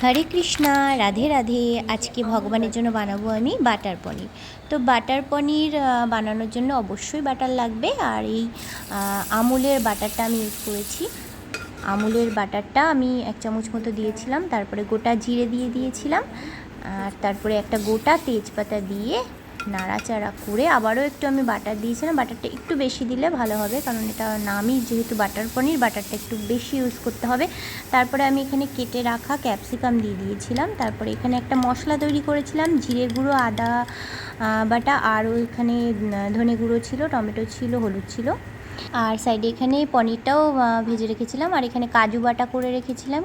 হরে কৃষ্ণা, রাধে রাধে। আজকে ভগবানের জন্য বানাবো আমি বাটার পনির। তো বাটার পনির বানানোর জন্য অবশ্যই বাটার লাগবে। আর এই আমুলের বাটারটা আমি ইউজ করেছি। আমুলের বাটারটা আমি 1 চামচ মতো দিয়েছিলাম, তারপরে গোটা জিরে দিয়ে দিয়েছিলাম, আর তারপরে একটা গোটা তেজপাতা দিয়ে নাড়াচাড়া করে আবারও একটু আমি বাটার দিয়েছিলাম। বাটারটা একটু বেশি দিলে ভালো হবে, কারণ এটা নামই যেহেতু বাটার পনির, বাটারটা একটু বেশি ইউজ করতে হবে। তারপরে আমি এখানে কেটে রাখা ক্যাপসিকাম দিয়ে দিয়েছিলাম। তারপরে এখানে একটা মশলা তৈরি করেছিলাম, জিরে গুঁড়ো, আদা বাটা, আর ওইখানে ধনে গুঁড়ো ছিল, টমেটো ছিল, হলুদ ছিল। আর সাইডে এখানে পনিরটাও ভেজে রেখেছিলাম। আর এখানে কাজু বাটা করে রেখেছিলাম,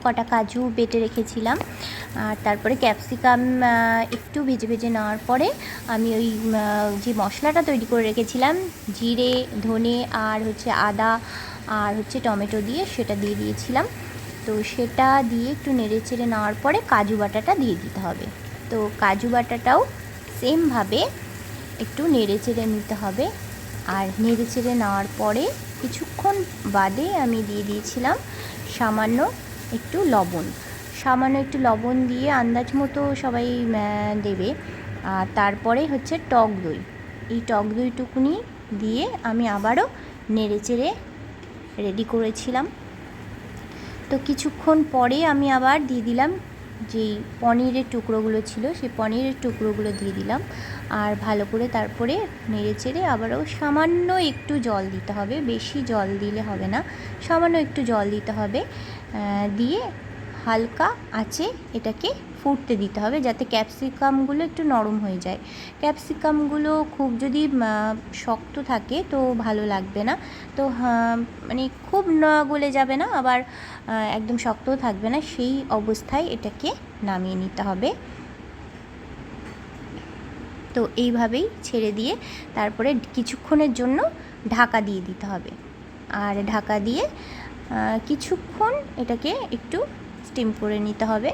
কটা কাজু বেটে রেখেছিলাম। আর তারপরে ক্যাপসিকাম একটু ভেজে ভেজে নেওয়ার পরে আমি ওই যে মশলাটা তৈরি করে রেখেছিলাম, জিরে, ধনে আর আদা আর টমেটো দিয়ে, সেটা দিয়ে দিয়েছিলাম। তো সেটা দিয়ে একটু নেড়ে চেড়ে নেওয়ার পরে কাজু বাটাটা দিয়ে দিতে হবে। তো কাজু বাটাটাও সেমভাবে একটু নেড়ে চেড়ে নিতে হবে। আর নেড়ে চেড়ে নেওয়ার পরে কিছুক্ষণ বাদে আমি দিয়ে দিয়েছিলাম সামান্য একটু লবণ দিয়ে আন্দাজ মতো সবাই দেবে। আর তারপরে টক দই, এই টক দইটুকুনি দিয়ে আমি আবারও নেড়ে চেড়ে রেডি করেছিলাম। তো কিছুক্ষণ পরে আমি আবার দিয়ে দিলাম যেই পনিরের টুকরোগুলো ছিল, সেই পনিরের টুকরোগুলো দিয়ে দিলাম। আর ভালো করে তারপরে নেড়ে চেড়ে আবারও সামান্য একটু জল দিতে হবে, বেশি জল দিলে হবে না, সামান্য একটু জল দিতে হবে। দিয়ে হালকা আঁচে এটাকে ফুটতে দিতে হবে, যাতে ক্যাপসিকামগুলো একটু নরম হয়ে যায়। ক্যাপসিকামগুলো খুব যদি শক্ত থাকে তো ভালো লাগবে না। তো মানে খুব গলে যাবে না, আবার একদম শক্তও থাকবে না, সেই অবস্থায় এটাকে নামিয়ে নিতে হবে। তো এইভাবেই ছেড়ে দিয়ে তারপরে কিছুক্ষণের জন্য ঢাকা দিয়ে দিতে হবে। আর ঢাকা দিয়ে কিছুক্ষণ এটাকে একটু স্টিম করে নিতে হবে,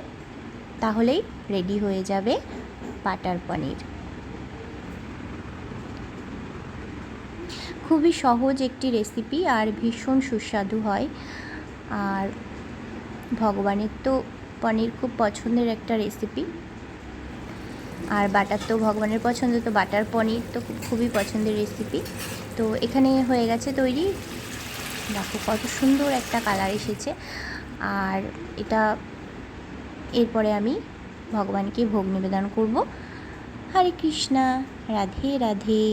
তাহলেই রেডি হয়ে যাবে বাটার পনির। খুবই সহজ একটি রেসিপি আর ভীষণ সুস্বাদু হয়। আর ভগবানের তো পনির খুব পছন্দের একটা রেসিপি, আর বাটার তো ভগবানের পছন্দ, তো বাটার পনির তো খুবই পছন্দের রেসিপি। তো এখানে হয়ে গেছে তৈরি, দেখো কত সুন্দর একটা কালার এসেছে। আর এটা এরপরে আমি ভগবানকে ভোগ নিবেদন করব। হরে কৃষ্ণা, রাধে রাধে।